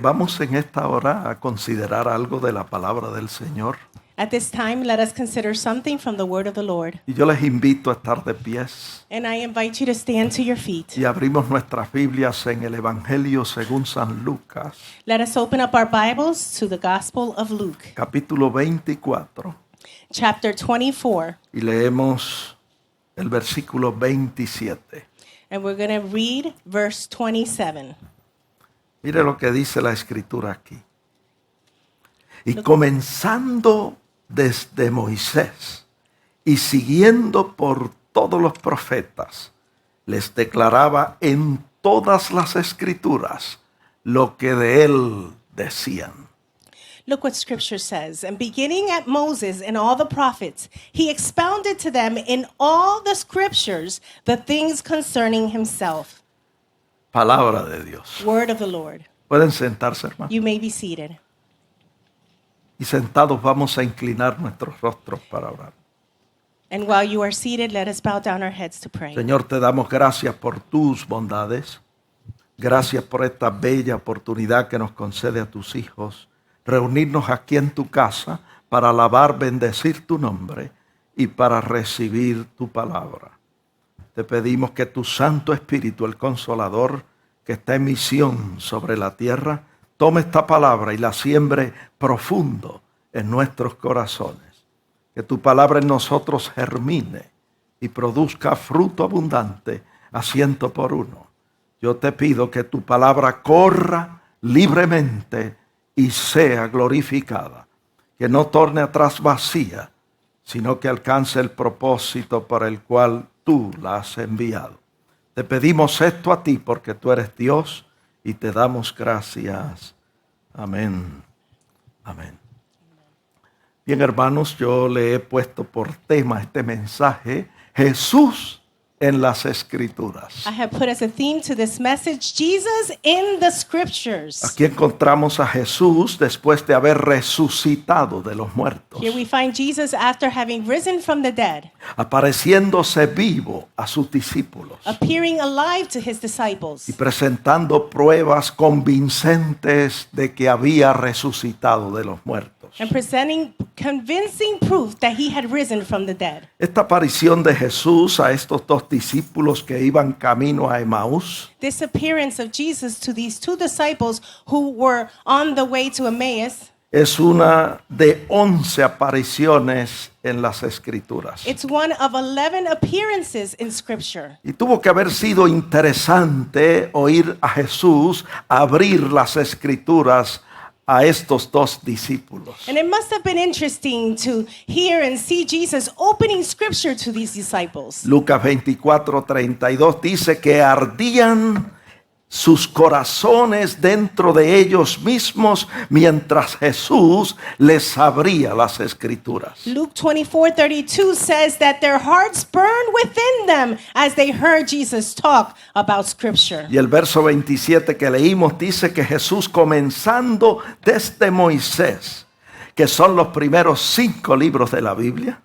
Vamos en esta hora a considerar algo de la palabra del Señor. At this time, let us consider something from the word of the Lord. Y yo les invito a estar de pies. And I invite you to stand to your feet. Y abrimos nuestras Biblias en el Evangelio según San Lucas, Let us open up our Bibles to the Gospel of Luke, capítulo 24. chapter 24. Y leemos el versículo 27. And we're going to read verse 27. Mire lo que dice la Escritura aquí. Y comenzando desde Moisés y siguiendo por todos los profetas, les declaraba en todas las Escrituras lo que de él decían. Look what Scripture says. And beginning at Moses and all the prophets, he expounded to them in all the Scriptures the things concerning himself. Palabra de Dios. Word of the Lord. Pueden sentarse, hermano. You may be seated. Y sentados vamos a inclinar nuestros rostros para orar. And while you are seated, let us bow down our heads to pray. Señor, te damos gracias por tus bondades. Gracias por esta bella oportunidad que nos concede a tus hijos. Reunirnos aquí en tu casa para alabar, bendecir tu nombre y para recibir tu palabra. Te pedimos que tu Santo Espíritu, el Consolador, que está en misión sobre la tierra, tome esta palabra y la siembre profundo en nuestros corazones. Que tu palabra en nosotros germine y produzca fruto abundante a 100 por 1. Yo te pido que tu palabra corra libremente y sea glorificada. Que no torne atrás vacía, sino que alcance el propósito para el cual tú la has enviado. Te pedimos esto a ti porque tú eres Dios y te damos gracias. Amén. Amén. Bien, hermanos, yo le he puesto por tema este mensaje, Jesús en las Escrituras. I have put as a theme to this message, Jesus in the Scriptures. Aquí encontramos a Jesús después de haber resucitado de los muertos, Here we find Jesus after having risen from the dead, apareciéndose vivo a sus discípulos appearing alive to his disciples, y presentando pruebas convincentes de que había resucitado de los muertos. and presenting convincing proof that he had risen from the dead. Esta aparición de Jesús a estos dos discípulos que iban camino a Emaús This appearance of Jesus to these two disciples who were on the way to Emmaus, es una de 11 apariciones en las Escrituras. it's one of 11 appearances in Scripture. Y tuvo que haber sido interesante oír a Jesús abrir las Escrituras a estos dos discípulos. And it must have been interesting to hear and see Jesus opening Scripture to these disciples. Lucas 24:32 dice que ardían sus corazones dentro de ellos mismos mientras Jesús les abría las Escrituras. Luke 24:32 says that their hearts burned within them as they heard Jesus talk about Scripture. Y el verso 27 que leímos dice que Jesús, comenzando desde Moisés, que son los primeros 5 libros de la Biblia,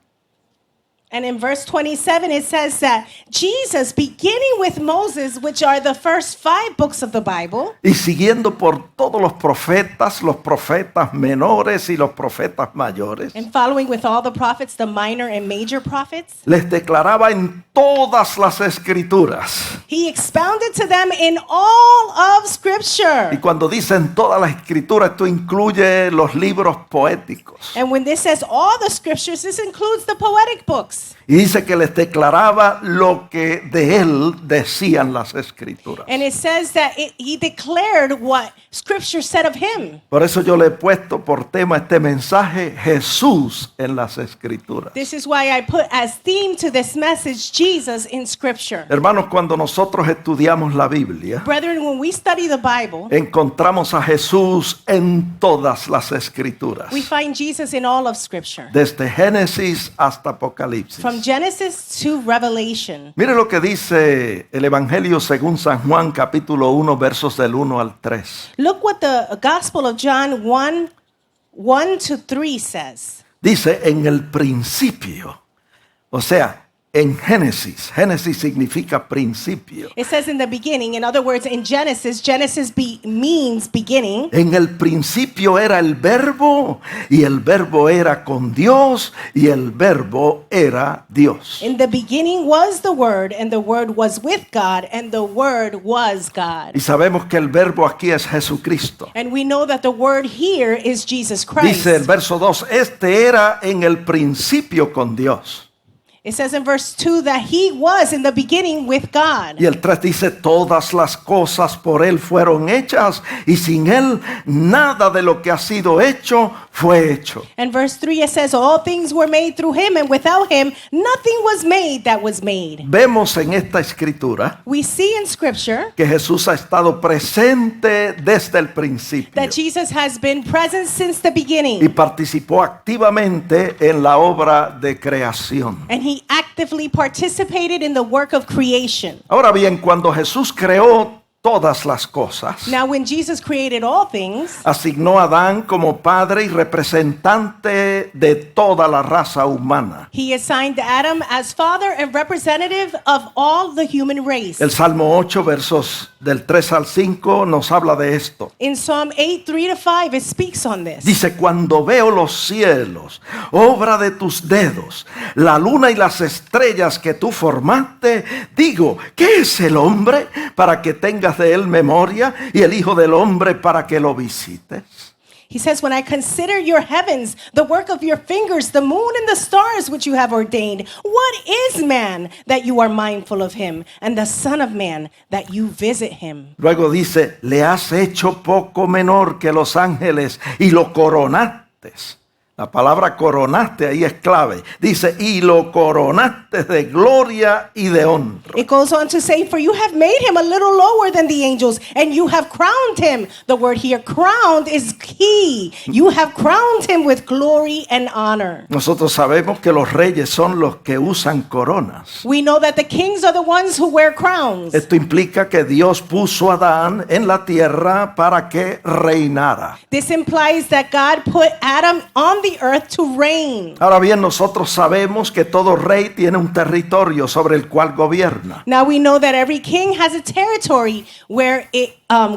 And in verse 27 it says that Jesus, beginning with Moses, which are the first 5 books of the Bible, y siguiendo por todos los profetas menores y los profetas mayores, and following with all the prophets, the minor and major prophets, les declaraba en todas las Escrituras. he expounded to them in all of Y Scripture. cuando dicen todas las Escrituras, esto incluye los libros poéticos. And when this says all the Scriptures, this includes the poetic books. Y dice que les declaraba lo que de él decían las Escrituras. And it says that he declared what Scripture said of him. Por eso yo le he puesto por tema este mensaje, Jesús en las Escrituras. This is why I put as theme to this message, Jesus in Scripture. Hermanos, cuando nosotros estudiamos la Biblia, Brethren, when we study the Bible, encontramos a Jesús en todas las Escrituras, we find Jesus in all of Scripture, desde Génesis hasta Apocalipsis. from Genesis to Revelation. Mire lo que dice el Evangelio según San Juan, capítulo 1, versos del 1 al 3. Look what the Gospel of John 1:1-3 says. Dice, en el principio, o sea, en Génesis. Génesis significa principio. It says in the beginning, in other words, in Genesis, means beginning. En el principio era el verbo y el verbo era con Dios y el verbo era Dios. In the beginning was the Word, and the Word was with God, and the Word was God. Y sabemos que el verbo aquí es Jesucristo. And we know that the Word here is Jesus Christ. Dice el verso 2, este era en el principio con Dios. It says in verse 2 that he was in the beginning with God. Y el 3 dice, todas las cosas por él fueron hechas y sin él nada de lo que ha sido hecho fue hecho. And verse 3 it says all things were made through him, and without him nothing was made that was made. Vemos en esta escritura We see in scripture que Jesús ha estado presente desde el principio that Jesus has been present since the y beginning, participó activamente en la obra de creación. and he actively participated in the work of creation. Ahora bien, cuando Jesús creó todas las cosas, Now when Jesus created all things, asignó a Adán como padre y representante de toda la raza humana. he assigned Adam as father and representative of all the human race. El Salmo 8, versos del 3 al 5 nos habla de esto. In Psalm 8, 3-5, it speaks on this. Dice, cuando veo los cielos, obra de tus dedos, la luna y las estrellas que tú formaste, digo, ¿qué es el hombre para que tengas de él memoria y el hijo del hombre para que lo visites? He says, when I consider your heavens, the work of your fingers, the moon and the stars which you have ordained, what is man that you are mindful of him, and the son of man that you visit him? Luego dice, le has hecho poco menor que los ángeles y lo coronaste. La palabra coronaste ahí es clave. Dice, y lo coronaste de gloria y de honra. It goes on to say, for you have made him a little lower than the angels, and you have crowned him. The word here, crowned, is key. You have crowned him with glory and honor. Nosotros sabemos que los reyes son los que usan coronas. We know that the kings are the ones who wear crowns. Esto implica que Dios puso a Adán en la tierra para que reinara. This implies that God put Adam on the earth to reign. Ahora bien, nosotros sabemos que todo rey tiene un territorio sobre el cual gobierna. Now we know that every king has a territory where it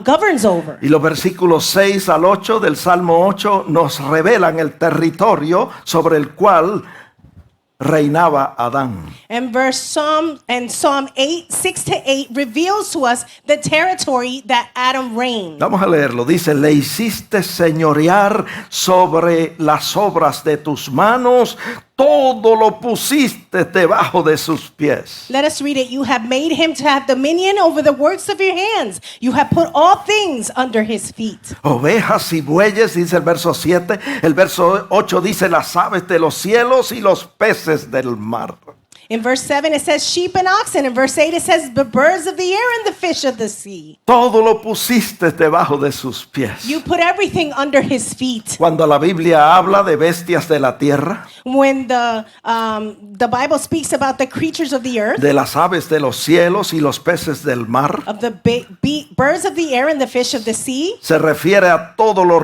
governs over. Y los versículos 6 al 8 del Salmo 8 nos revelan el territorio sobre el cual reinaba Adán. And Psalm 8, 6-8 reveals to us the territory that Adam reigned. Vamos a leerlo. Dice, le hiciste señorear sobre las obras de tus manos, todo lo pusiste debajo de sus pies. Let us read it. You have made him to have dominion over the works of your hands. You have put all things under his feet. Ovejas y bueyes, dice el verso 7. El verso 8 dice las aves de los cielos y los peces del mar. In verse 7 it says sheep and oxen. In verse 8 it says the birds of the air and the fish of the sea. Todo lo pusiste debajo de sus pies. You put everything under his feet. Cuando la Biblia habla de bestias de la tierra, When the Bible speaks about the creatures of the earth, de las aves de los cielos y los peces del mar, of the birds of the air and the fish of the sea, se refiere a todo lo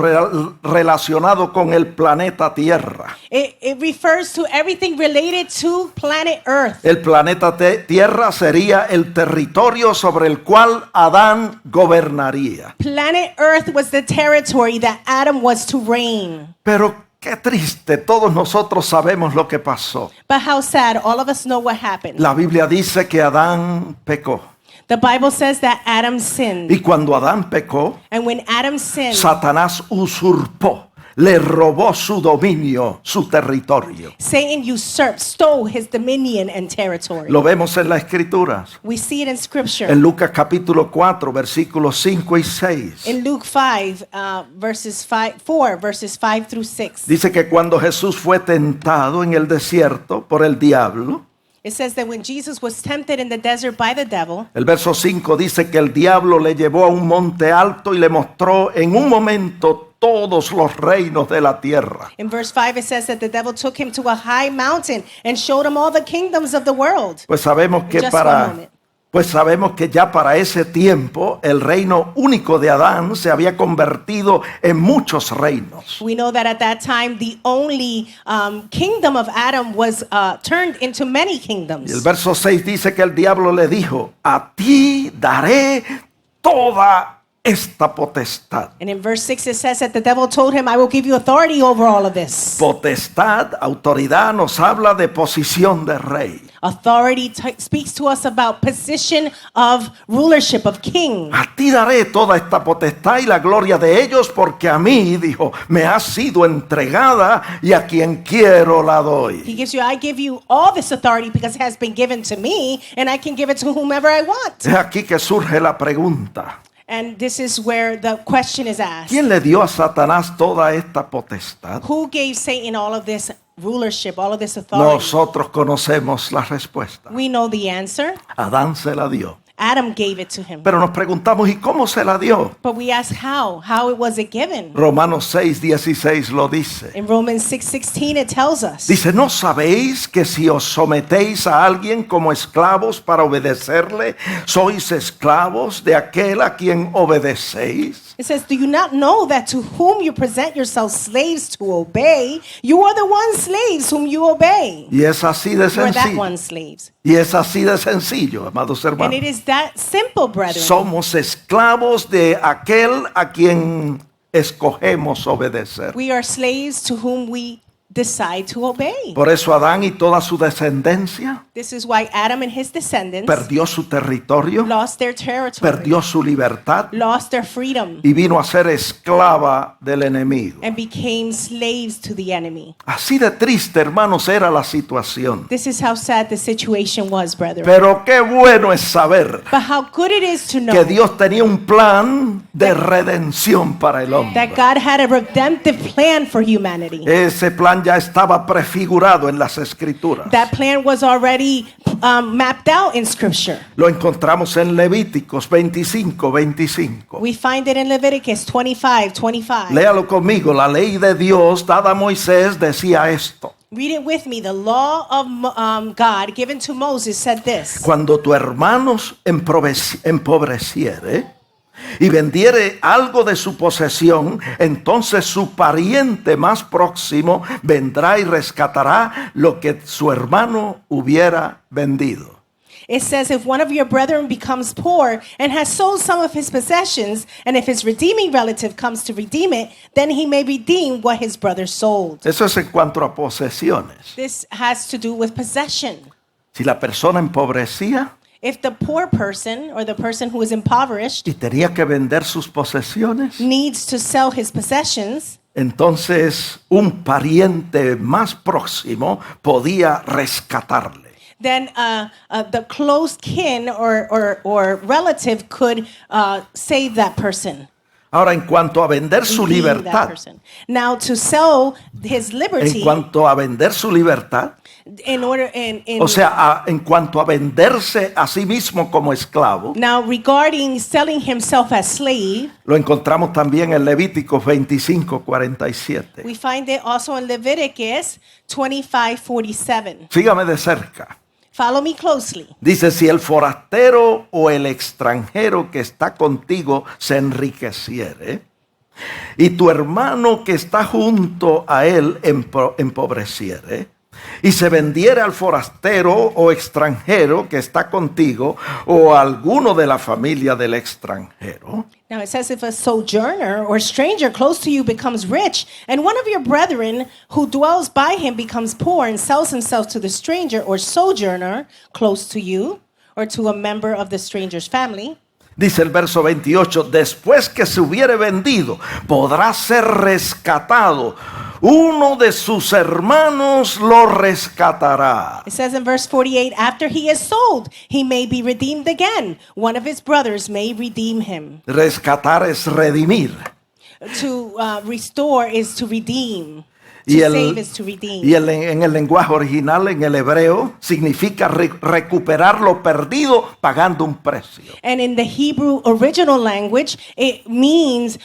relacionado con el planeta Tierra. it refers to everything related to planet Earth. El planeta Tierra sería el territorio sobre el cual Adán gobernaría. Planet Earth was the territory that Adam was to reign. Pero qué triste, todos nosotros sabemos lo que pasó. But how sad, all of us know what happened. La Biblia dice que Adán pecó. The Bible says that Adam sinned. Y cuando Adán pecó, And when Adam sinned, Satanás usurpó, le robó su dominio, su territorio. Satan usurped, stole his dominion and territory. Lo vemos en las Escrituras. We see it in Scripture. En Lucas capítulo 4, versículos 5 y 6. In Luke 5, verses 5-6. Dice que cuando Jesús fue tentado en el desierto por el diablo, It says that when Jesus was tempted in the desert by the devil, el verso 5 dice que el diablo le llevó a un monte alto y le mostró en un momento todos los reinos de la tierra. in verse 5 it says that the devil took him to a high mountain and showed him all the kingdoms of the world. Pues sabemos que Just one para moment. Pues sabemos que ya para ese tiempo el reino único de Adán se había convertido en muchos reinos. We know that at that time, the only kingdom of Adam was turned into many Y el kingdoms. verso 6 dice que el diablo le dijo, a ti daré toda esta potestad. And in verse 6, it says that the devil told him, I will give you authority over all of this. Potestad, autoridad, nos habla de posición de rey. Authority speaks to us about position of rulership, of king. A ti daré toda esta potestad y la gloria de ellos, porque a mí, dijo, me ha sido entregada y a quien quiero la doy. He gives you, I give you all this authority because it has been given to me, and I can give it to whomever I want. Es aquí que surge la pregunta. And this is where the question is asked. ¿Quién le dio a Satanás toda esta potestad? Who gave Satan all of this rulership, all of this authority? Nosotros conocemos la respuesta. We know the answer. Adán se la dio. Adam gave it to him. Pero nos preguntamos, ¿y cómo se la dio? But we ask how? How was it given? Romanos 6:16 lo dice. In Romans 6:16 it tells us. Dice, ¿no sabéis que si os sometéis a alguien como esclavos para obedecerle, sois esclavos de aquel a quien obedecéis? It says, do you not know that to whom you present yourselves slaves to obey, you are the one slaves whom you obey? Y es así de You are that sencillo. one slaves. Y es así de sencillo, amados And hermanos. it is that simple, brethren. Somos esclavos de aquel a quien escogemos obedecer. We are slaves to whom we decide to obey. Por eso Adán y toda su descendencia This is why Adam and his descendants perdió su territorio, lost their territory, perdió su libertad lost their freedom, y vino a ser esclava del enemigo. and became slaves to the enemy. Así de triste, hermanos, era la situación. This is how sad the situation was, brethren. Pero qué bueno es saber But how good it is to know que Dios tenía un plan de redención para el hombre. that God had a redemptive plan for humanity. Ese plan ya estaba prefigurado en las escrituras. That plan was already mapped out in Scripture. Lo encontramos en Levíticos 25:25. We find it in Leviticus 25:25. Léalo conmigo. La ley de Dios dada a Moisés decía esto. Read it with me. The law of God given to Moses said this. Cuando tu hermano empobreciere y vendiere algo de su posesión, entonces su pariente más próximo vendrá y rescatará lo que su hermano hubiera vendido. It says, if one of your brethren becomes poor and has sold some of his possessions, and if his redeeming relative comes to redeem it, then he may redeem what his brother sold. Eso es en cuanto a posesiones. This has to do with possession. Si la persona empobrecía If the poor person or the person who is impoverished y tenía que vender sus posesiones, needs to sell his possessions, entonces un pariente más próximo podía rescatarle. then the close kin or relative could save that person. Ahora, en cuanto a vender su redeem that libertad, person. Now, to sell his en liberty, cuanto a vender su libertad, in order in o sea, en cuanto a venderse a sí mismo como esclavo, now regarding selling himself as slave, lo encontramos también en Levítico 25:47. we find it also in Leviticus 25:47. Sígame de cerca. Follow me closely. Dice, si el forastero o el extranjero que está contigo se enriqueciere, y tu hermano que está junto a él empobreciere, y se vendiere al forastero o extranjero que está contigo, o a alguno de la familia del extranjero, Now it says, if a sojourner or stranger close to you becomes rich, and one of your brethren who dwells by him becomes poor and sells himself to the stranger or sojourner close to you, or to a member of the stranger's family, dice el verso 28, después que se hubiere vendido, podrá ser rescatado. Uno de sus hermanos lo rescatará. it says in verse 48, after he is sold, he may be redeemed again. One of his brothers may redeem him. Rescatar es redimir. To restore is to redeem. To Y, save is to redeem. en el lenguaje original, en el hebreo, significa recuperar lo perdido pagando un precio. And in the Hebrew original language, it means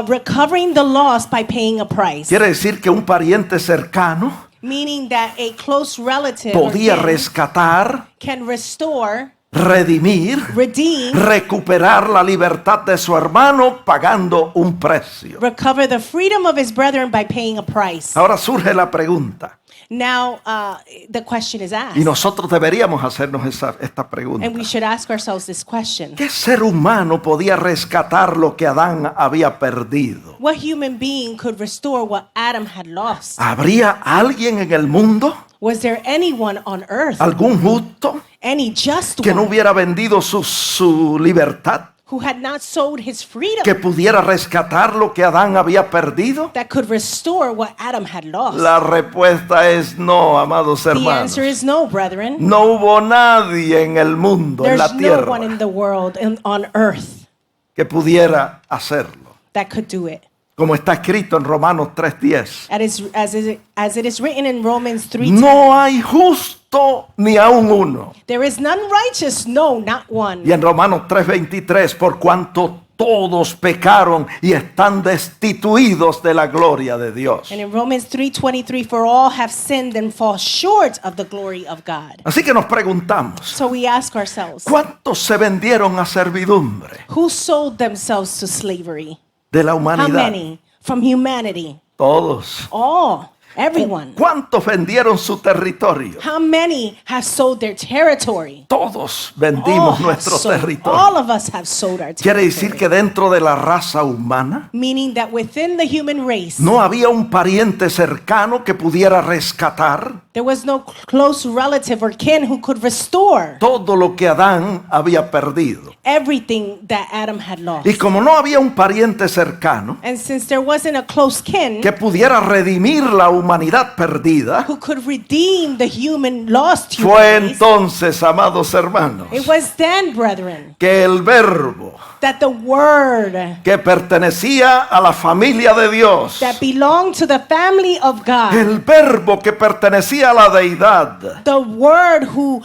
recovering the loss by paying a price. Quiere decir que un pariente cercano Meaning that a close relative or podía kin rescatar, can restore, redimir, redeem, recuperar la libertad de su hermano pagando un precio. recover the freedom of his brethren by paying a price. Ahora surge la pregunta, Now, the question is y asked, nosotros deberíamos hacernos esta pregunta. and we should ask ourselves this question. ¿Qué ser humano podía rescatar lo que Adán había perdido? What human being could restore what Adam had lost? ¿Habría alguien en el mundo, Was there anyone on earth, algún justo, any just que no one, hubiera vendido su libertad, who had not sold his freedom, que pudiera rescatar lo que Adán había perdido? that could restore what Adam had lost? La respuesta es no, amados The hermanos. answer is no, brethren. No hubo nadie en el mundo, en la There's no one tierra, in the world on earth que pudiera hacerlo. that could do it. Como está escrito en Romanos 3:10. As it is written in Romans 3:10, No hay justo ni aun uno. there is none righteous, no, not one. Y en Romanos 3:23, por cuanto todos pecaron y están destituidos de la gloria de Dios. And in Romans 3:23, for all have sinned and fall short of the glory of God. Así que nos preguntamos, So we ask ourselves, ¿cuántos se vendieron a servidumbre who sold themselves to slavery? de la How humanidad? many? From humanity. Todos. All. Everyone. ¿Cuántos vendieron su territorio? How many have sold their territory? Todos All, vendimos have nuestro sold. territorio. All of us have sold our Quiere decir territory. que dentro de la raza humana Meaning that within the human race, no había un pariente cercano que pudiera rescatar there was no close relative or kin who could restore todo lo que Adán había perdido. everything that Adam had lost. Y como no había un pariente cercano And since there wasn't a close kin que pudiera redimir la humanidad perdida, who could redeem the lost human fue race, entonces, amados hermanos, it was then, brethren, que el verbo that the word que pertenecía a la familia de Dios, that belonged to the family of God, el verbo que pertenecía a la deidad, the word who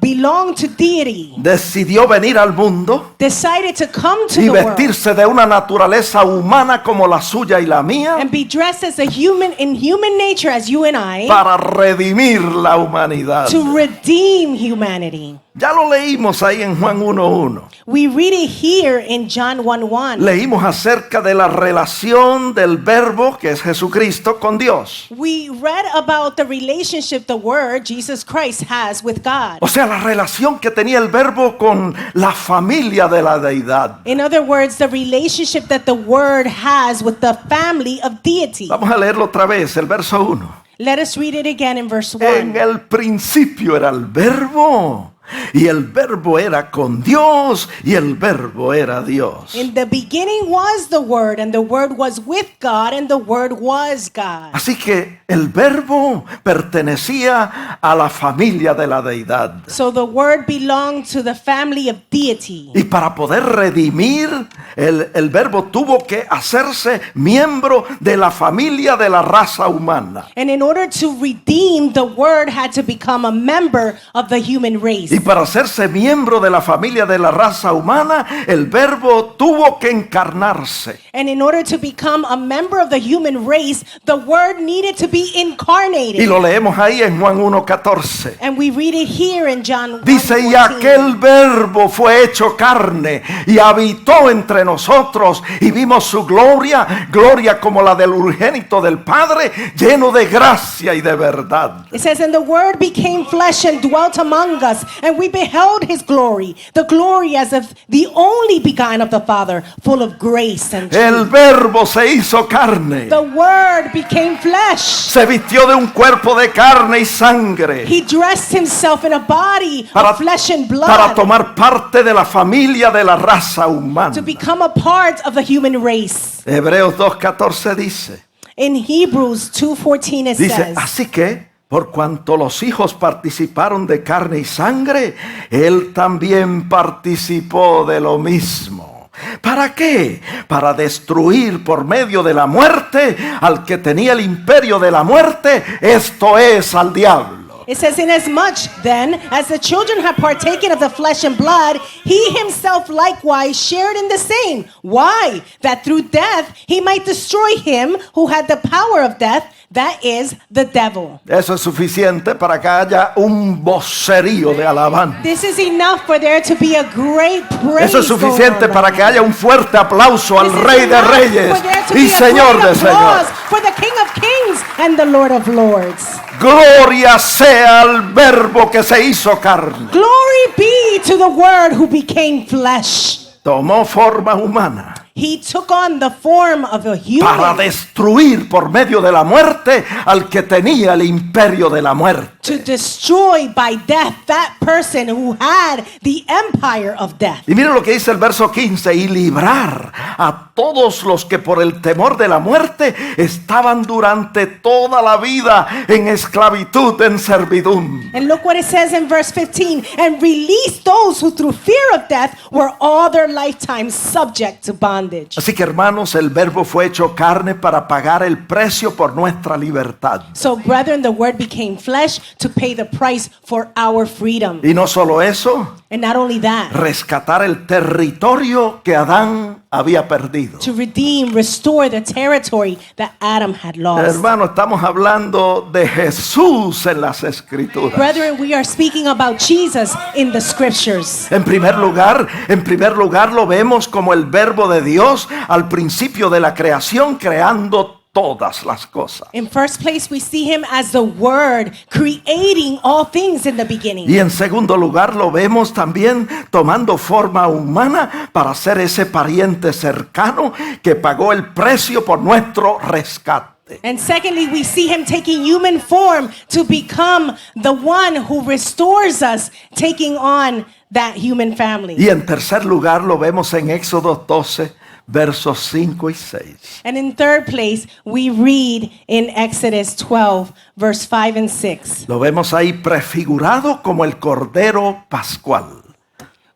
belonged to deity, decidió venir al mundo decided to come to y the world vestirse de una naturaleza humana como la suya y la mía and be dressed as a human in human nature as you and I para redimir la humanidad. to redeem humanity. Ya lo leímos ahí en Juan 1:1. We read it here in John 1:1. Leímos acerca de la relación del verbo, que es Jesucristo, con Dios. We read about the relationship the word Jesus Christ has with God. O sea, la relación que tenía el verbo con la familia de la deidad. In other words, the relationship that the word has with the family of deity. Vamos a leerlo otra vez, el verso 1. Let us read it again in verse En 1. el principio era el verbo, y el verbo era con Dios, y el verbo era Dios. In the beginning was the word, and the word was with God, and the word was God. Así que el verbo pertenecía a la familia de la deidad. So the word belonged to the family of deity. Y para poder redimir, el verbo tuvo que hacerse miembro de la familia de la raza humana. And in order to redeem, the word had to become a member of the human race. Y para hacerse miembro de la familia de la raza humana, el verbo tuvo que encarnarse. And in order to become a member of the human race, the word needed to be Y incarnated. lo leemos ahí en Juan 1:14. And we read it here in John 1:14. Dice, y aquel verbo fue hecho carne y habitó entre nosotros y vimos su gloria, gloria como la del unigénito del Padre, lleno de gracia y de verdad. It says, and the word became flesh and dwelt among us, and we beheld his glory, the glory as of the only begotten of the Father, full of grace and truth. El verbo se hizo carne, The word became flesh. se vistió de un cuerpo de carne y sangre He dressed himself in a body para, of flesh and para blood tomar parte de la familia de la raza humana. to become a part of the human race. Hebreos 2:14 dice, In Hebrews 2:14 it dice, says, así que por cuanto los hijos participaron de carne y sangre, él también participó de lo mismo. ¿Para qué? Para destruir por medio de la muerte al que tenía el imperio de la muerte, esto es, al diablo. It says, inasmuch then as the children have partaken of the flesh and blood, he himself likewise shared in the same. Why? That through death he might destroy him who had the power of death, that is, the devil. Eso es suficiente para que haya un vocerío de alabanza. This is enough for there to be a great praise. Eso es suficiente going on para right que haya un fuerte aplauso al This is Rey de enough Reyes for there to y be a Señor great de applause Señores. for the King of Kings and the Lord of Lords. Gloria sea al Verbo que se hizo carne. Glory be to the Word who became flesh. Tomó forma humana He took on the form of a para human destruir por medio de la muerte al que tenía el imperio de la muerte. to destroy by death that person who had the empire of death. Y miren lo que dice el verso 15, y librar a todos los que por el temor de la muerte estaban durante toda la vida en esclavitud, en servidumbre. And look what it says in verse 15, and release those who through fear of death were all their lifetime subject to bondage. Así que hermanos, el verbo fue hecho carne para pagar el precio por nuestra libertad. So brethren, the word became flesh to pay the price for our freedom. Y no solo eso, And not only that, rescatar el territorio que Adán había perdido. to redeem, restore the territory that Adam had lost. Hermano, estamos hablando de Jesús en las Escrituras. Brethren, we are speaking about Jesus in the scriptures. En primer lugar lo vemos como el verbo de Dios al principio de la creación, creando todas las cosas. In first place, we see him as the Word, creating all things in the beginning. Y en segundo lugar lo vemos también tomando forma humana para ser ese pariente cercano que pagó el precio por nuestro rescate. And secondly, we see him taking human form to become the one who restores us, taking on that human family. Y en tercer lugar lo vemos en Éxodo 12, versos 5 y 6. And in third place, we read in Exodus 12, verse 5 and 6. Lo vemos ahí prefigurado como el Cordero Pascual.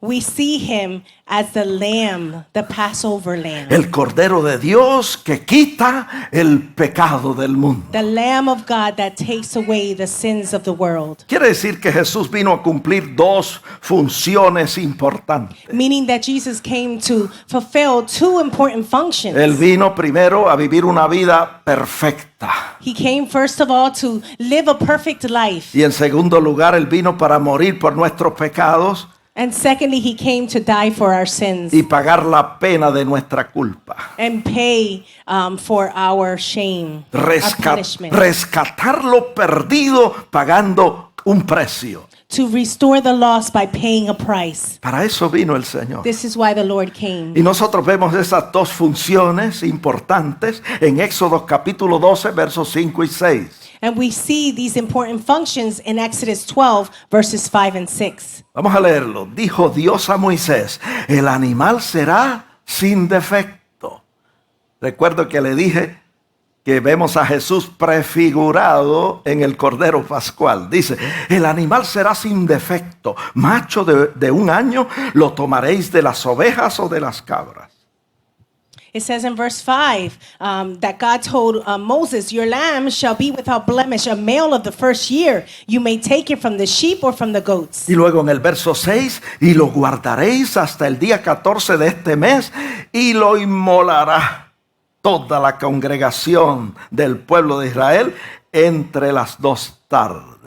We see him as the lamb, the Passover lamb. El Cordero de Dios que quita el pecado del mundo. The Lamb of God that takes away the sins of the world. Quiere decir que Jesús vino a cumplir dos funciones importantes. Meaning that Jesus came to fulfill two important functions. Él vino primero a vivir una vida perfecta. He came first of all to live a perfect life. Y en segundo lugar, Él vino para morir por nuestros pecados And secondly, he came to die for our sins y pagar la pena de nuestra culpa. and pay for our shame, our punishment. Rescatar lo perdido pagando un precio. To restore the lost by paying a price. Para eso vino el Señor. This is why the Lord came. Y nosotros vemos esas dos funciones importantes en Éxodo capítulo 12, versos 5 y 6. And we see these important functions in Exodus 12, verses 5 and 6. Vamos a leerlo. Dijo Dios a Moisés, el animal será sin defecto. Recuerdo que le dije que vemos a Jesús prefigurado en el Cordero Pascual. Dice, el animal será sin defecto, macho de 1 año, lo tomaréis de las ovejas o de las cabras. It says in verse 5 that God told Moses, your lamb shall be without blemish, a male of the first year. You may take it from the sheep or from the goats. Y luego en el verso 6, y lo guardaréis hasta el día 14 de este mes, y lo inmolará toda la congregación del pueblo de Israel entre las 2 tardes.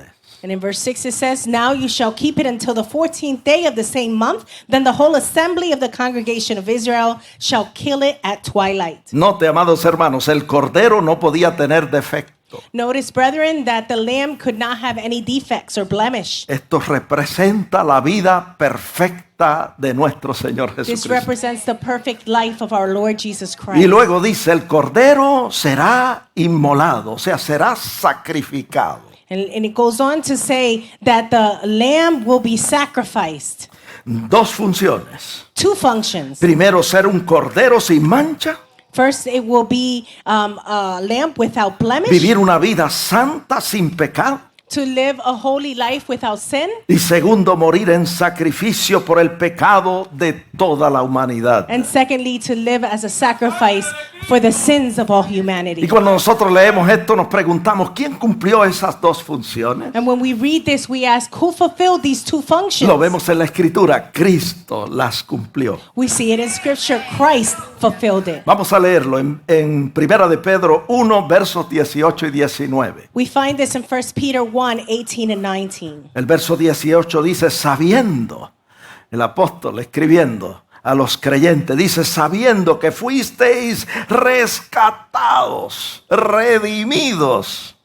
And in verse 6 it says, now you shall keep it until the 14th day of the same month. Then the whole assembly of the congregation of Israel shall kill it at twilight. Note, amados hermanos, el cordero no podía tener defecto. Notice, brethren, that the lamb could not have any defects or blemish. Esto representa la vida perfecta de nuestro Señor This Jesucristo. represents the perfect life of our Lord Jesus Y Christ. luego dice, el cordero será inmolado, o sea, será sacrificado. And it goes on to say that the lamb will be sacrificed. 2 funciones. 2 functions. Primero, ser un cordero sin mancha. First, it will be a lamb without blemish. Vivir una vida santa sin pecado. To live a holy life without sin. Y segundo, morir en sacrificio por el pecado de toda la humanidad. And secondly, to live as a sacrifice for the sins of all Y humanity. cuando nosotros leemos esto nos preguntamos, ¿quién cumplió esas dos funciones? And when we read this, we ask, who fulfilled these two functions? Lo vemos en la Escritura, Cristo las cumplió. We see it in Scripture. Christ fulfilled it. Vamos a leerlo en Primera de Pedro 1, versos 18 y 19. We find this in 1 Peter 1, 18 and 19. El verso 18 dice, sabiendo, el apóstol escribiendo a los creyentes, dice, sabiendo que fuisteis rescatados, redimidos,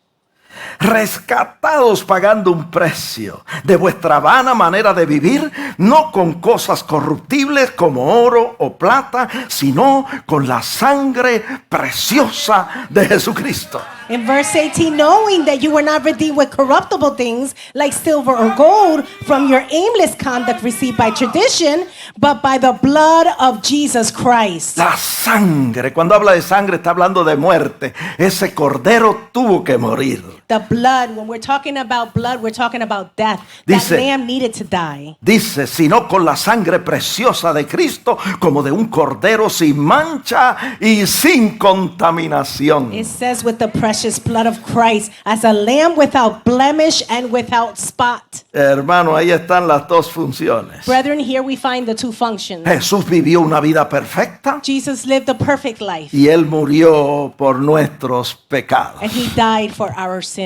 rescatados pagando un precio de vuestra vana manera de vivir, no con cosas corruptibles como oro o plata, sino con la sangre preciosa de Jesucristo. In verse 18, knowing that you were not redeemed with corruptible things like silver or gold from your aimless conduct received by tradition, but by the blood of Jesus Christ. La sangre, cuando habla de sangre está hablando de muerte. Ese cordero tuvo que morir. The blood, when we're talking about blood, we're talking about death. Dice- That lamb needed to die. Dice, sino con la sangre preciosa de Cristo, como de un cordero sin mancha y sin contaminación. It says with the precious blood of Christ, as a lamb without blemish and without spot. Hermano, ahí están las dos funciones. Brethren, here we find the two functions. Jesús vivió una vida perfecta Jesus lived a perfect life, y Él murió por nuestros pecados. and he died for our sins.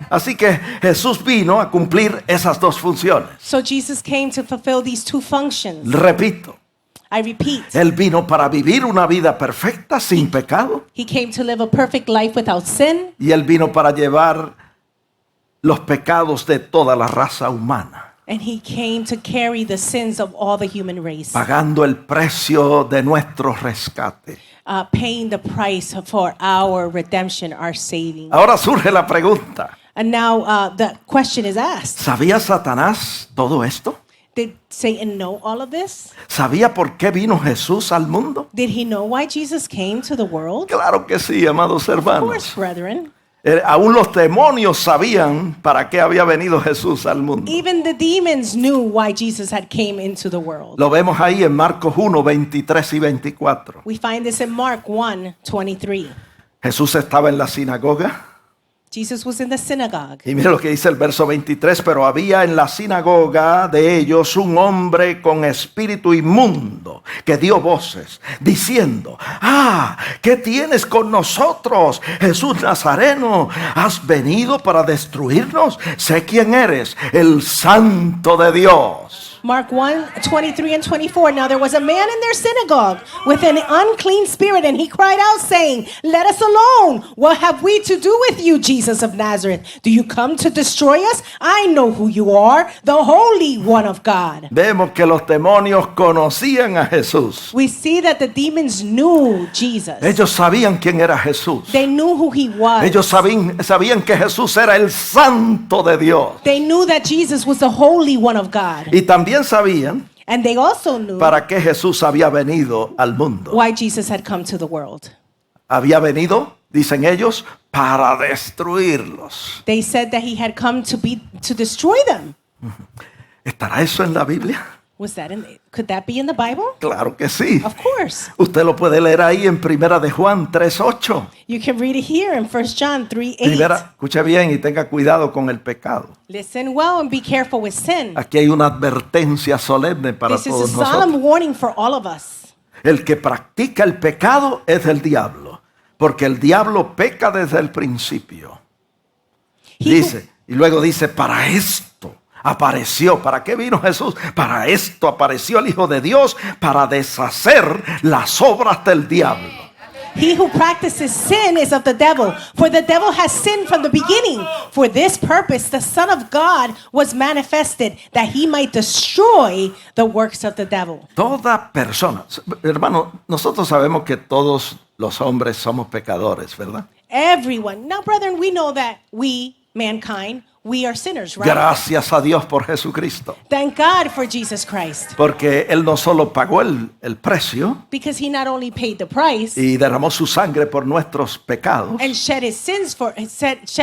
Así que Jesús vino a cumplir esas dos funciones. So Jesus came to fulfill these two functions. Repito, I repeat, Él vino para vivir una vida perfecta, sin pecado. he came to live a perfect life without sin, Y Él vino para llevar los pecados de toda la raza humana, and he came to carry the sins of all the human race, pagando el precio de nuestro rescate. paying the price for our redemption, our saving. Ahora surge la pregunta, And now the question is asked, ¿sabía Satanás todo esto? did Satan know all of this? ¿Sabía por qué vino Jesús al mundo? Did he know why Jesus came to the world? Claro que sí, amados Of course, hermanos. brethren. Aún los demonios sabían para qué había venido Jesús al mundo. Even the demons knew why Jesus had came into the world. Lo vemos ahí en Marcos 1, 23 y 24. We find this in Mark 1, 23. Jesús estaba en la sinagoga. Jesus was in the synagogue. Y mira lo que dice el verso 23, pero había en la sinagoga de ellos un hombre con espíritu inmundo que dio voces diciendo, ¿qué tienes con nosotros, Jesús Nazareno? ¿Has venido para destruirnos? Sé quién eres, el Santo de Dios. Mark 1, 23 and 24. Now there was a man in their synagogue with an unclean spirit, and he cried out, saying, "Let us alone. What have we to do with you, Jesus of Nazareth? Do you come to destroy us? I know who you are, the Holy One of God." Vemos que los demonios conocían a Jesús. We see that the demons knew Jesus. Ellos sabían quién era Jesús. They knew who he was. Ellos sabían que Jesús era el Santo de Dios. They knew that Jesus was the Holy One of God. Y también sabían And they also knew para qué Jesús había venido al mundo. why Jesus had come to the world. Había venido, dicen ellos, para destruirlos. They said that he had come to destroy them. ¿Estará eso en la Biblia? Could that be in the Bible? Claro que sí. Of course. Usted lo puede leer ahí en Primera de Juan 3:8. You can read it here in 1 John 3:8. Primera, escuche bien y tenga cuidado con el pecado. Listen well and be careful with sin. Aquí hay una advertencia solemne para This is a todos solemn nosotros. warning for all of us. El que practica el pecado es del diablo, porque el diablo peca desde el principio. Dice, y luego dice, para esto apareció. ¿Para qué vino Jesús? Para esto apareció el Hijo de Dios, para deshacer las obras del diablo. He who practices sin is of the devil, for the devil has sinned from the beginning. For this purpose the Son of God was manifested, that he might destroy the works of the devil. Toda persona, hermano, nosotros sabemos que todos los hombres somos pecadores, ¿verdad? Everyone. Now, brethren, we know that we, mankind, we are sinners, right? Gracias a Dios por Jesucristo. Thank God for Jesus Christ. Porque Él no solo pagó el precio Because he not only paid the price y derramó su sangre por nuestros pecados and shed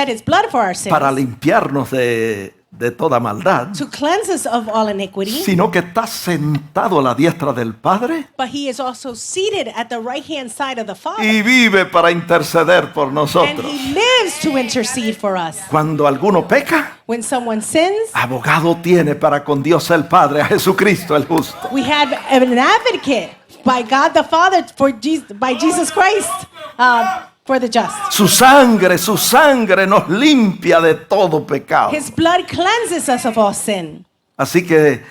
his blood for our sins, para limpiarnos de de toda maldad, to cleanse us of all iniquity, sino que está sentado a la diestra del Padre but he is also seated at the right-hand side of the Father. y vive para interceder por And nosotros. he lives to intercede for us. Cuando alguno peca, When someone sins, abogado tiene para con Dios el Padre, a Jesucristo el justo. we have an advocate by God the Father by Jesus Christ for the just. Su sangre nos limpia de todo pecado. His blood cleanses us of all sin. Así que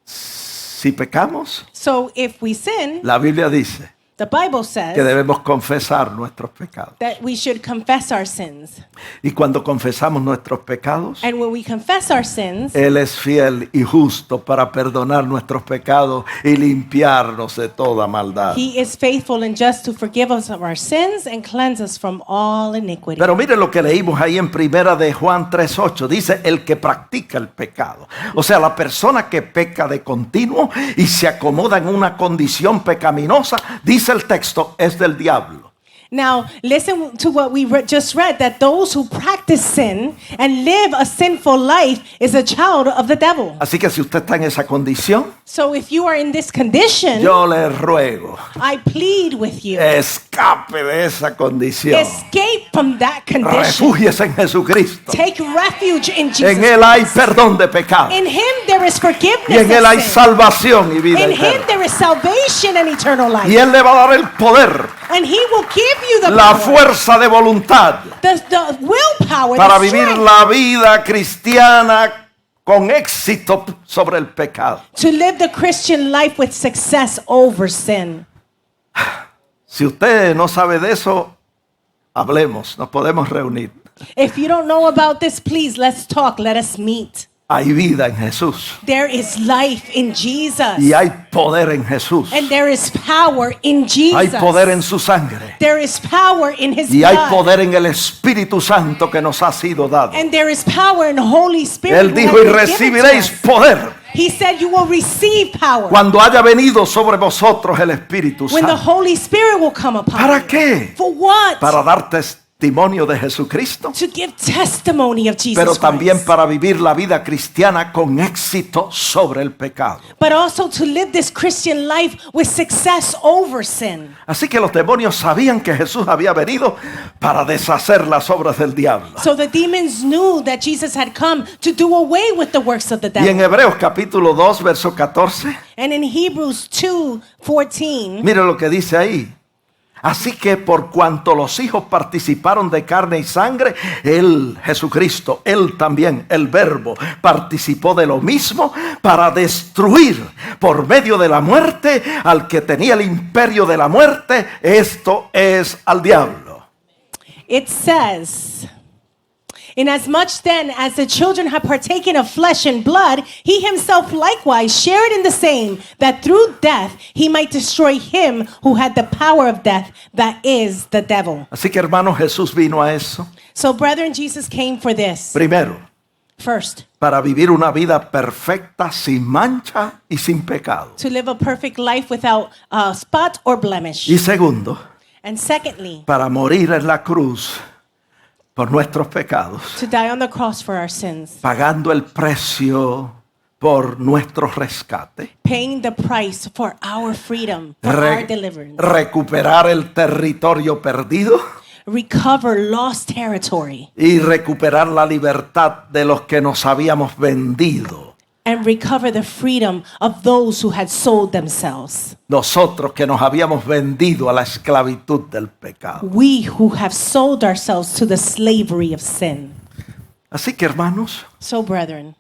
si pecamos, So if we sin, la Biblia dice the Bible que says debemos confesar nuestros pecados. that we should confess our sins. Y cuando confesamos nuestros pecados, And when we confess our sins, Él es fiel y justo para perdonar nuestros pecados y limpiarnos de toda maldad. he is faithful and just to forgive us of our sins and cleanse us from all iniquity. Pero mire lo que leímos ahí en primera de Juan 3:8. Dice el que practica el pecado. O sea, la persona que peca de continuo y se acomoda en una condición pecaminosa, dice el texto, es del diablo. Now, listen to what we just read, that those who practice sin and live a sinful life is a child of the devil. Así que si usted está en esa condición, So if you are in this condition, yo le ruego, I plead with you, escape de esa condición. escape from that condition. Refúgiese en Jesucristo. Take refuge in Jesus En Él hay Christ. perdón de pecado. In him there is Y forgiveness en Él hay of sin. salvación y vida In him eterna. there is salvation and eternal Y life. Él le va a dar el poder, And he will give you the la power, fuerza de voluntad the willpower, para the vivir strength la vida cristiana con éxito sobre el pecado. to live the Christian life with success over sin. Si usted no sabe de eso, hablemos, nos podemos reunir. If you don't know about this, please let's talk, let us meet. Hay vida en Jesús There is life in Jesus. y hay poder en Jesús. And there is power in Jesus. Hay poder en su sangre There is power in his y hay blood. poder en el Espíritu Santo que nos ha sido dado. And there is power in the Holy Spirit. Él who dijo, has y been given to recibiréis us." poder He said you will receive power cuando haya venido sobre vosotros el Espíritu when the Santo. Holy Spirit will come upon ¿Para you. qué? For what? Para dar testimonio de Jesucristo, To give testimony of Jesus pero también Christ. para vivir la vida cristiana con éxito sobre el pecado. But also to live this Christian life with success over sin. Así que los demonios sabían que Jesús había venido para deshacer las obras del diablo. So the demons knew that Jesus had come to do away with the works of the Y en devil. Hebreos capítulo 2, verso 14, And in Hebrews 2:14, mire lo que dice ahí. Así que por cuanto los hijos participaron de carne y sangre, Él, Jesucristo, Él también, el Verbo, participó de lo mismo para destruir por medio de la muerte al que tenía el imperio de la muerte, esto es al diablo. it says, "Inasmuch then as the children have partaken of flesh and blood, he himself likewise shared in the same, that through death he might destroy him who had the power of death, that is the devil." Así que hermanos, Jesús vino a eso. So brethren, Jesus came for this. Primero, First, para vivir una vida perfecta, sin mancha y sin pecado. to live a perfect life without spot or blemish. Y segundo, And secondly, para morir en la cruz por nuestros pecados, to die on the cross for our sins, pagando el precio por nuestro rescate, paying the price for our freedom, for our deliverance, recuperar el territorio perdido recover lost territory, y recuperar la libertad de los que nos habíamos vendido. and recover the freedom of those who had sold themselves. Nosotros que nos habíamos vendido a la esclavitud del pecado. We who have sold ourselves to the slavery of sin. Así que hermanos, So, brethren,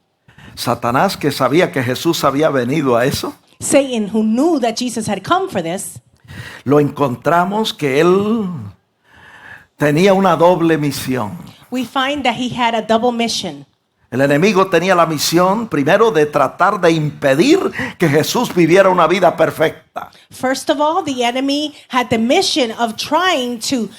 Satanás, que sabía que Jesús había venido a eso, Satan, who knew that Jesus had come for this, lo encontramos que él tenía una doble misión. we find that he had a double mission. El enemigo tenía la misión primero de tratar de impedir que Jesús viviera una vida perfecta. perfecta. First of all, the enemy had the mission of trying to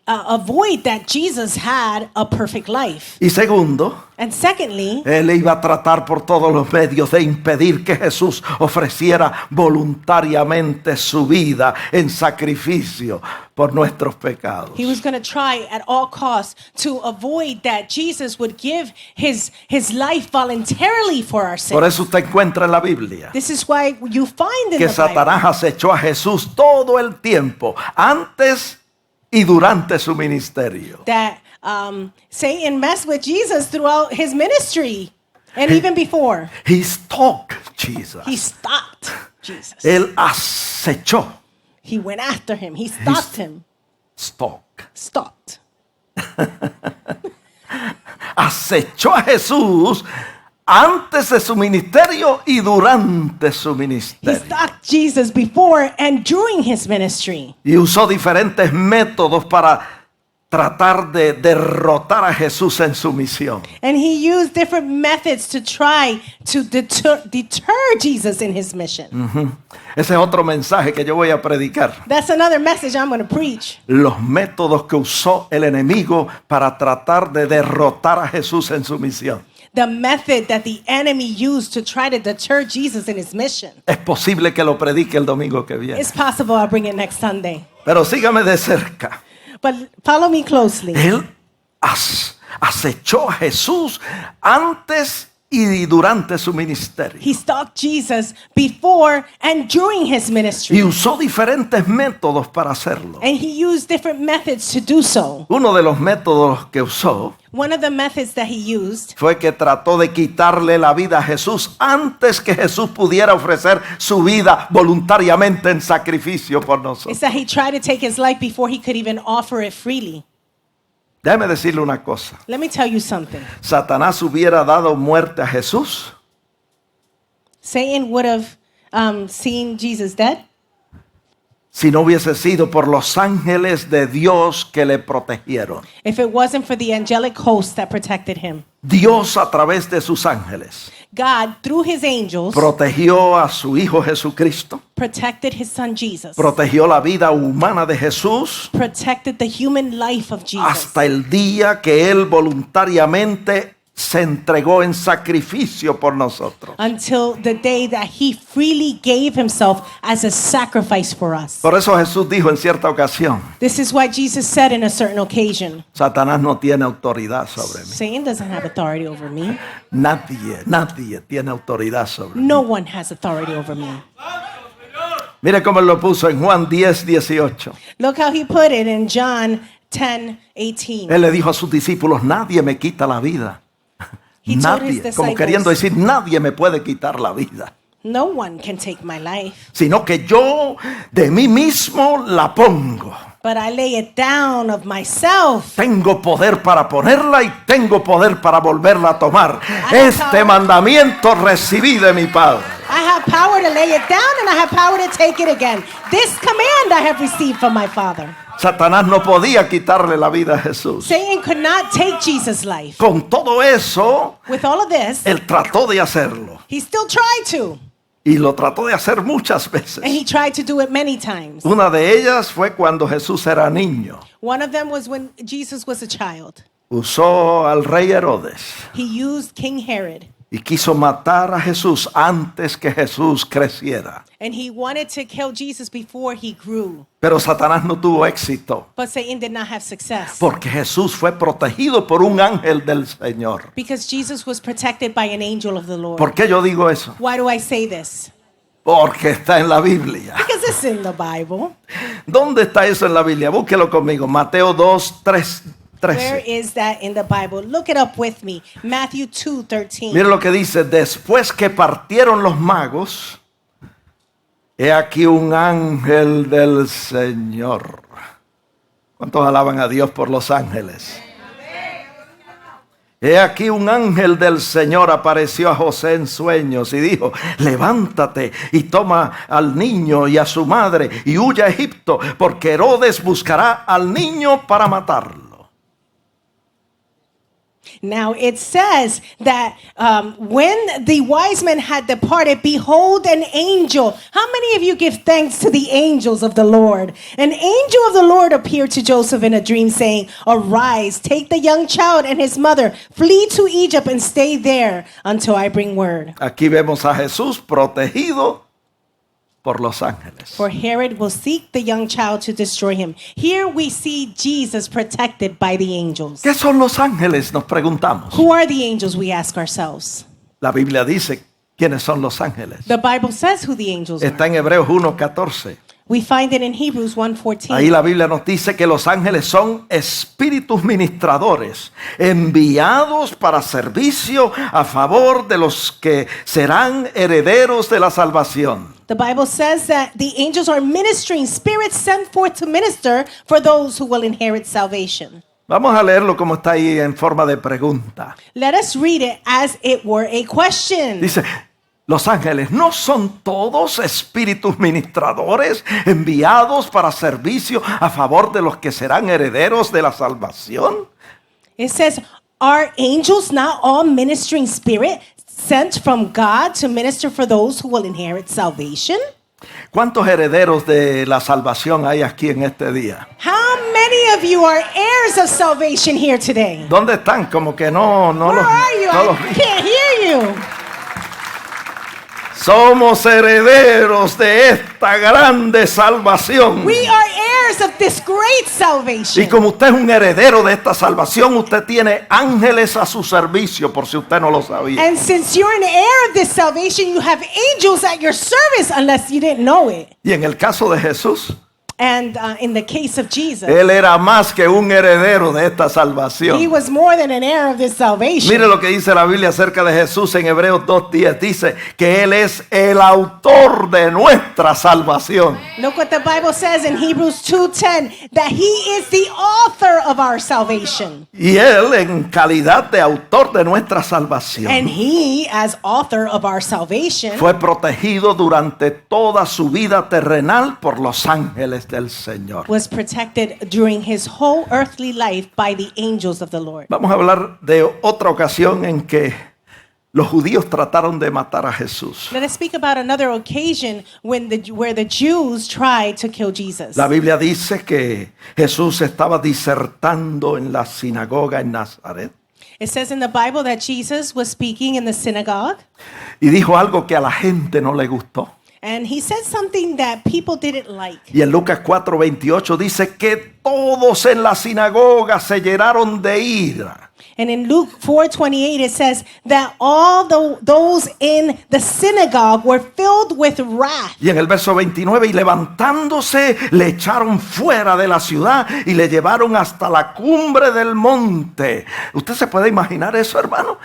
avoid that Jesus had a perfect life. Y segundo, And secondly, él iba a tratar por todos los medios de impedir que Jesús ofreciera voluntariamente su vida en sacrificio por nuestros pecados. he was going to try at all costs to avoid that Jesus would give his life voluntarily for our Por sins. eso usted encuentra en la Biblia This is why you find in que the Bible Satanás acechó a Jesús todo el tiempo, antes y durante su ministerio. that Satan messed with Jesus throughout his ministry and even before. He stalked Jesus. He stopped Jesus. Él acechó. He went after him. He stopped him. Stalk. Stopped. Acechó a Jesús antes de su ministerio y durante su He ministerio. stopped Jesus before and during his ministry. Y usó diferentes métodos para tratar de derrotar a Jesús en su misión. And he used different methods to try to deter Jesus in his mission. Ese es otro mensaje que yo voy a predicar. That's another message I'm going to preach. Los métodos que usó el enemigo para tratar de derrotar a Jesús en su misión. The method that the enemy used to try to deter Jesus in his mission. Es posible que lo predique el domingo que viene. It's possible I'll bring it next Sunday. Pero sígame de cerca. But follow me closely. Él acechó a Jesús antes y durante su ministerio. He stalked Jesus before and during his Y ministry. usó diferentes métodos para hacerlo. And he used different methods to do so. Uno de los métodos que usó One of the methods that he used fue que trató de quitarle la vida a Jesús antes que Jesús pudiera ofrecer su vida voluntariamente en sacrificio por nosotros. is that he tried to take his life before he could even offer it freely. Déjeme decirle una cosa. Let me tell you something. Satanás hubiera dado muerte a Jesús Satan would have seen Jesus dead si no hubiese sido por los ángeles de Dios que le protegieron. if it wasn't for the angelic host that protected him. Dios a través de sus ángeles God, through his angels, protegió a su Hijo Jesucristo, protected his son Jesus, protegió la vida humana de Jesús protected the human life of Jesus hasta el día que Él voluntariamente se entregó en sacrificio por nosotros. until the day that he freely gave himself as a sacrifice for us. Por eso Jesús dijo en cierta ocasión, This is why Jesus said in a certain occasion, Satanás no tiene autoridad sobre mí. Satan doesn't have authority over me. Nadie tiene autoridad sobre mí. No one has authority over me. Mire cómo él lo puso en Juan 10:18. Look how he put it in John 10:18. Él le dijo a sus discípulos, nadie me quita la vida. He told his Nadie, como disciples, queriendo decir, nadie me puede quitar la vida. no one can take my life, Sino que yo de mí mismo la pongo. but I lay it down of myself. Tengo poder para ponerla y tengo poder para volverla a tomar. have Este power. mandamiento recibí de mi Padre. I have power to lay it down and I have power to take it again. This command I have received from my Father. Satanás no podía quitarle la vida a Jesús. Satan could not take Jesus' life. Con todo eso, With all of this, él trató de hacerlo. he still tried to. Y lo trató de hacer muchas And veces. he tried to do it many times. Una de ellas fue cuando Jesús era niño. One of them was when Jesus was a child. Usó al rey Herodes He used King Herod. y quiso matar a Jesús antes que Jesús creciera. And he wanted to kill Jesus before he grew. Pero Satanás no tuvo éxito But Satan did not have success. porque Jesús fue protegido por un ángel del Señor. Because Jesus was protected by an angel of the Lord. ¿Por qué yo digo eso? Why do I say this? Porque está en la Biblia. Because it's in the Bible. ¿Dónde está eso en la Biblia? Búsquelo conmigo. Mateo 2, 3, Where 13. is that in the Bible? Look it up with me. Matthew 2:13. Mire lo que dice. Después que partieron los magos, he aquí un ángel del Señor. ¿Cuántos alaban a Dios por los ángeles? He aquí un ángel del Señor apareció a José en sueños y dijo, levántate y toma al niño y a su madre y huye a Egipto, porque Herodes buscará al niño para matarlo. Now it says that when the wise men had departed, behold, an angel. How many of you give thanks to the angels of the Lord? An angel of the Lord appeared to Joseph in a dream, saying, Arise, take the young child and his mother, flee to Egypt and stay there until I bring word. Aquí vemos a Jesús protegido por los ángeles. For Herod will seek the young child to destroy him. Here we see Jesus protected by the angels. ¿Qué son los ángeles? Nos preguntamos. Who are the angels, we ask ourselves? La Biblia dice quiénes son los ángeles. The Bible says who the angels Está are. en Hebreos 1:14. We find it in Hebrews 1:14. Ahí la Biblia nos dice que los ángeles son espíritus ministradores enviados para servicio a favor de los que serán herederos de la salvación. The Bible says that the angels are ministering spirits sent forth to minister for those who will inherit salvation. Vamos a leerlo como está ahí en forma de pregunta. Let us read it as it were a question. Dice, los ángeles no son todos espíritus ministradores enviados para servicio a favor de los que serán herederos de la salvación. It says, are angels not all ministering spirit sent from God to minister for those who will inherit salvation? ¿Cuántos herederos de la salvación hay aquí en este día? How many of you are heirs of salvation here today? ¿Dónde están? Como que no Where los, are you? no los I vi. can't hear you. Somos herederos de esta grande salvación. We are heirs of this great Y salvation. como usted es un heredero de esta salvación, usted tiene ángeles a su servicio, por si usted no lo sabía. And since you're an heir of this salvation, you have angels at your service unless you didn't know it. Y en el caso de Jesús, And in the case of Jesus, él era más que un heredero de esta he salvación. was more than an heir of this salvation. Mire lo que dice la Biblia acerca de Jesús en Hebreos 2:10. Dice que Él es el autor de nuestra salvación. Look what the Bible says in Hebrews 2:10, that he is the author of our salvation. Y Él, en calidad de autor de nuestra salvación, And he, as author of our salvation, fue protegido durante toda su vida terrenal por los ángeles del Señor. was protected during his whole earthly life by the angels of the Lord. Vamos a hablar de otra ocasión en que los judíos trataron de matar a Jesús. Let us speak about another occasion where the Jews tried to kill Jesus. La Biblia dice que Jesús estaba disertando en la sinagoga en Nazaret It says in the Bible that Jesus was speaking in the synagogue, y dijo algo que a la gente no le gustó. and he said something that people didn't like. Y en Lucas 4:28 dice que todos en la sinagoga se llenaron de ira. And in Luke 4:28 it says that all those in the synagogue were filled with wrath. Y en el verso 29, y levantándose, le echaron fuera de la ciudad y le llevaron hasta la cumbre del monte. ¿Usted se puede imaginar eso, hermano?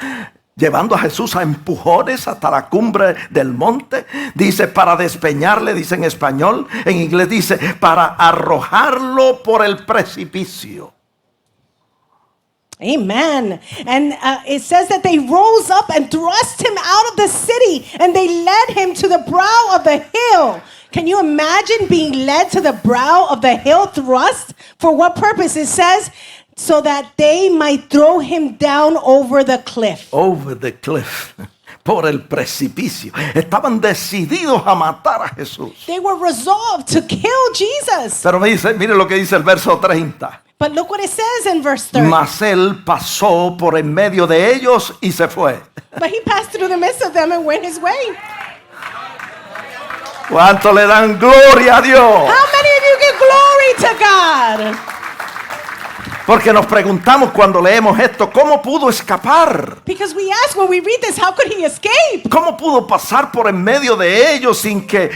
Llevando a Jesús a empujones hasta la cumbre del monte. Dice para despeñarle, dice en español. En inglés dice para arrojarlo por el precipicio. Amen. And it says that they rose up and thrust him out of the city, and they led him to the brow of the hill. Can you imagine being led to the brow of the hill, thrust? For what purpose? It says, so that they might throw him down over the cliff. Over the cliff. Por el precipicio. Estaban decididos a matar a Jesús. They were resolved to kill Jesus. Pero mire lo que dice el verso 30. But look what it says in verse 30. Mas él pasó por en medio de ellos y se fue. But he passed through the midst of them and went his way. ¿Cuánto le dan gloria a Dios? How many of you give glory to God? Porque nos preguntamos cuando leemos esto, ¿cómo pudo escapar? Because we ask when we read this, how could he escape? ¿Cómo pudo pasar por en medio de ellos sin que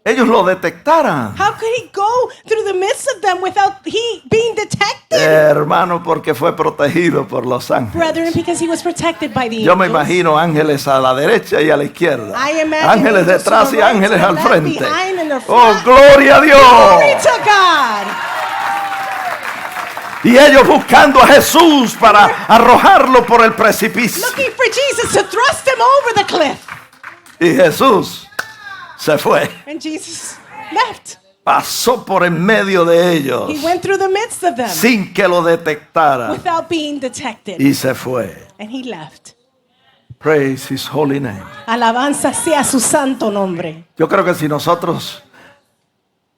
ellos lo detectaran? How could he go through the midst of them without he being detected? Hermano, porque fue protegido por los ángeles. Brethren, because he was protected by the Yo me angels. imagino ángeles a la derecha y a la izquierda. I imagine Ángeles angels to detrás the y right, ángeles to the al left, frente. behind, and the ¡Oh, front. gloria a Glory Dios! to God. Y ellos buscando a Jesús para arrojarlo por el precipicio. Looking for Jesus to thrust him over the cliff. Y Jesús se fue. And Jesus left. pasó por en medio de ellos He went through the midst of them sin que lo detectara without being detected. y se fue. And he left. Praise his holy name. Alabanza sea su santo nombre. Yo creo que si nosotros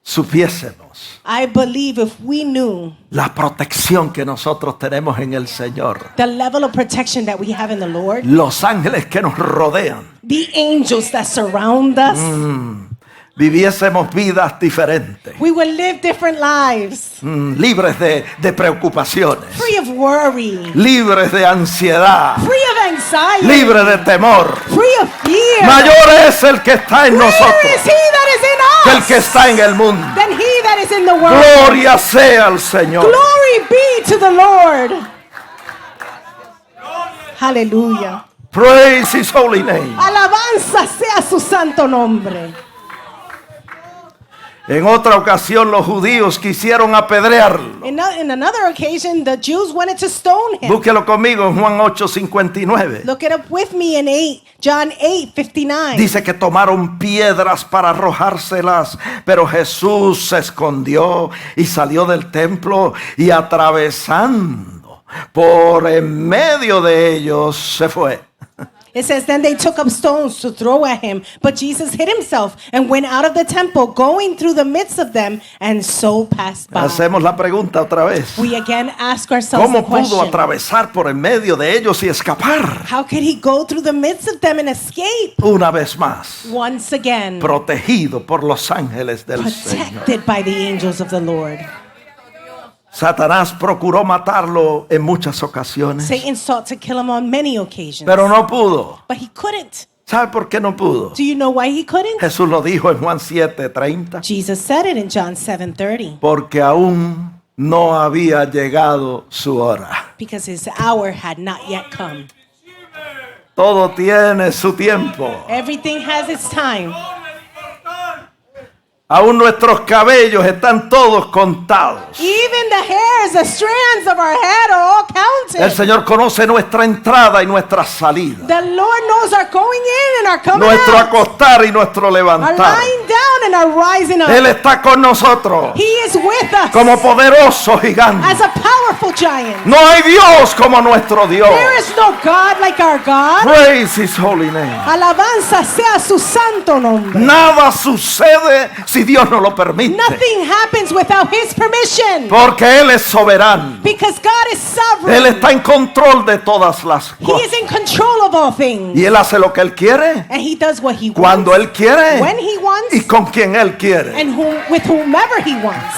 supiésemos I believe if we knew la protección que nosotros tenemos en el Señor, the level of protection that we have in the Lord, los ángeles que nos rodean, the angels that surround us, viviésemos vidas diferentes, we will live different lives, libres de preocupaciones, free of worry, libres de ansiedad, free of anxiety, libres de temor. free of fear. Mayor es el que está en Greater nosotros is he that is que in el us que está en el mundo. than he that is in the world. Gloria sea al Señor. Glory be to the Lord. Hallelujah. Praise his holy name. Alabanza sea su santo nombre. En otra ocasión los judíos quisieron apedrearlo. In another occasion, the Jews wanted to stone him. Búsquelo conmigo en Juan 8:59. Look it up with me in John 8:59. Dice que tomaron piedras para arrojárselas, pero Jesús se escondió y salió del templo y atravesando por en medio de ellos se fue. It says, then they took up stones to throw at him, but Jesus hid himself and went out of the temple, going through the midst of them, and so passed by. Hacemos la pregunta otra vez. We again ask ourselves the ¿Cómo pudo question, atravesar por en medio de ellos y escapar? how could he go through the midst of them and escape? Una vez más, Once again, protegido por los ángeles del Señor. protected by the angels of the Lord. Satanás procuró matarlo en muchas ocasiones, Satan sought to kill him on many occasions, pero no pudo. but he couldn't. ¿Sabe por qué no pudo? Do you know why he couldn't? Jesús lo dijo en Juan 7:30, Jesus said it in John 7:30, porque aún no había llegado su hora. because his hour had not yet come. Todo tiene su tiempo. Everything has its time. Aún nuestros cabellos están todos contados. Even the hairs, the strands of our head are all El counted. Señor conoce nuestra entrada y nuestra salida, The Lord knows our going in and our coming nuestro out, acostar y nuestro our levantar. lying down and our rising up. Él está con nosotros He is with us como poderoso gigante. as a powerful giant. No hay Dios como nuestro Dios. There is no God like our God. Praise his holy name. Alabanza sea su santo nombre. Nada sucede si Dios no lo permite, Nothing happens without his permission, porque Él es soberano. because God is Él sovereign. está en control de todas las He cosas. is in control of all things, Y Él hace lo que Él quiere, and he does what he cuando wants, Él quiere when he wants, y con quien Él quiere. and with whomever he wants.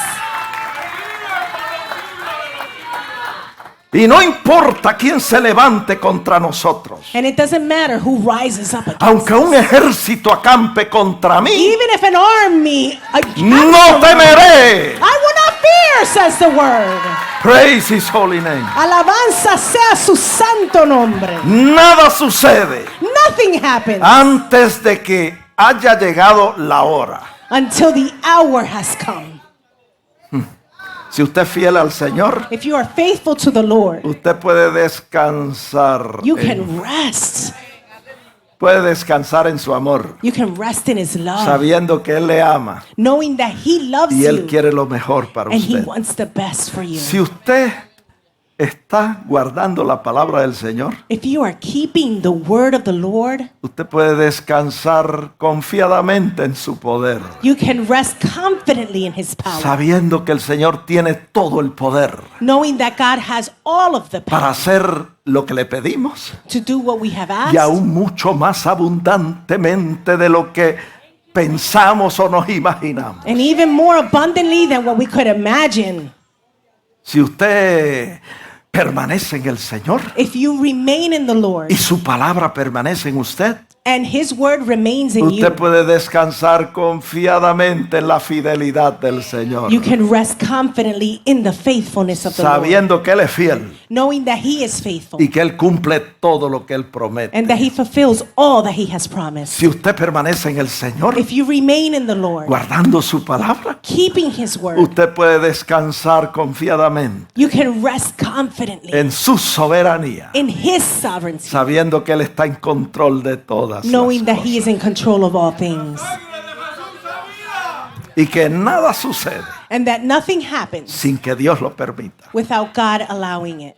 Y no importa quién se levante contra nosotros. And it doesn't matter who rises up against Aunque us. un ejército acampe contra mí, Even if an army against no us, temeré. I will not fear, says the word. Praise his holy name. Alabanza sea su santo nombre. Nada sucede Nothing happens antes de que haya llegado la hora. until the hour has come. Si usted es fiel al Señor, If you are faithful to the Lord, usted puede descansar. you can rest. Puede descansar en su amor, You can rest in his love, sabiendo que Él le ama knowing that he loves y Él you quiere lo mejor para and he usted. wants the best for you. Si usted está guardando la palabra del Señor, If you are keeping the word of the Lord, usted puede descansar confiadamente en su poder, you can rest confidently in his power, sabiendo que el Señor tiene todo el poder knowing that God has all of the para power hacer lo que le pedimos to do what we have y asked, aún mucho más abundantemente de lo que pensamos o nos imaginamos. and even more abundantly than what we could imagine. Si usted permanece en el Señor If you remain in the Lord y su palabra permanece en usted, and his word remains in you, usted puede descansar confiadamente en la fidelidad del Señor, you can rest confidently in the faithfulness of the Lord, sabiendo que Él es fiel knowing that he is faithful y que Él cumple todo lo que Él promete. and that he fulfills all that he has promised. Si usted permanece en el Señor, If you remain in the Lord, guardando su palabra, keeping his word, usted puede descansar confiadamente you can rest confidently en su soberanía, in his sovereignty, sabiendo que Él está en control de todas las knowing that he cosas. is in control of all things. y que nada sucede and that nothing happens sin que Dios lo permita. without God allowing it.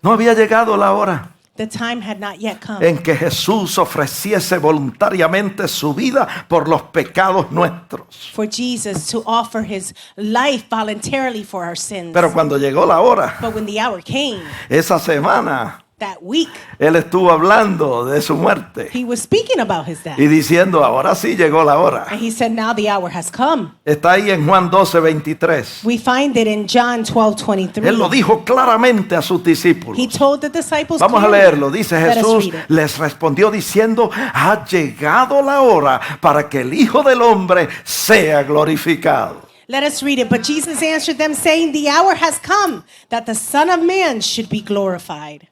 No había llegado la hora The time had not yet come en que Jesús ofreciese voluntariamente su vida por los pecados nuestros. for Jesus to offer his life voluntarily for our sins. Pero cuando llegó la hora, But when the hour came, esa semana, that week, Él estuvo hablando de su muerte he was speaking about his death. y diciendo, ahora sí llegó la hora. And he said, now the hour has come. Está ahí en Juan 12:23. We find it in John 12:23. Él lo dijo claramente a sus He discípulos. told the disciples Vamos a clearly. leerlo. Dice Let us Jesús, read it. les respondió diciendo, ha llegado la hora para que el Hijo del Hombre sea glorificado. Let us read it. But Jesus answered them, saying, the hour has come that the Son of Man should be glorified.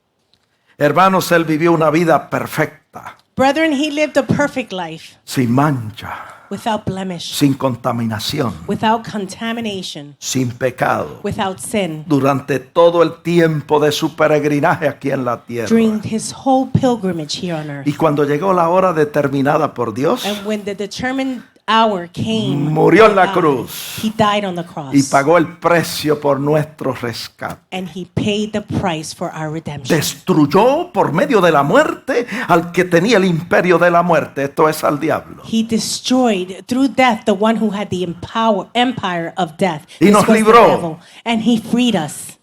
Hermanos, Él vivió una vida perfecta, Brethren, he lived a perfect life, sin mancha, without blemish, sin contaminación, without contamination, sin pecado, without sin, durante todo el tiempo de su peregrinaje aquí en la tierra. during his whole pilgrimage here on earth. Y cuando llegó la hora determinada por Dios, And when the determined hour came, murió en la God, cruz he died on the cross. y pagó el precio por nuestro rescate. And he paid the price for our redemption. Destruyó por medio de la muerte al que tenía el imperio de la muerte, esto es al diablo. He destroyed through death the one who had the empire of death. Y This nos was the libró. devil. And he freed us,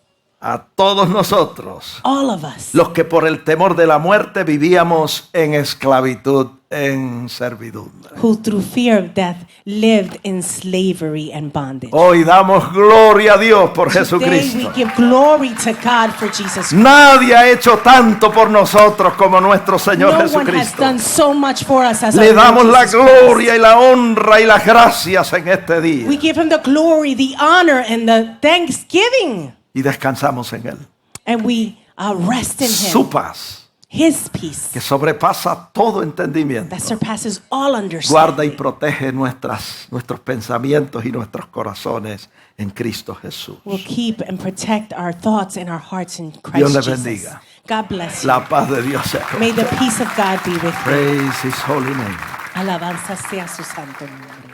A todos nosotros, all of us, los que por el temor de la muerte vivíamos en esclavitud, en servidumbre. who through fear of death lived in slavery and bondage. Hoy damos gloria a Dios por Today we Jesucristo. give glory to God for Jesus Christ. Nadie ha hecho tanto por nosotros como nuestro Señor No one has Jesucristo. done so much for us as Le our Lord damos la Jesus Christ. gloria y la honra y las gracias en este día. We give him the glory, the honor, and the thanksgiving. Y descansamos en Él. And we rest in Su him. paz, His peace que sobrepasa todo entendimiento, that surpasses all guarda y understanding protege nuestros pensamientos y nuestros corazones en Cristo Jesús. will keep and protect our thoughts and our hearts in Christ Dios le Jesus. bendiga. God bless you. La paz de Dios sea con May the peace of God be with you. Praise His holy name. Alabanza sea su santo nombre.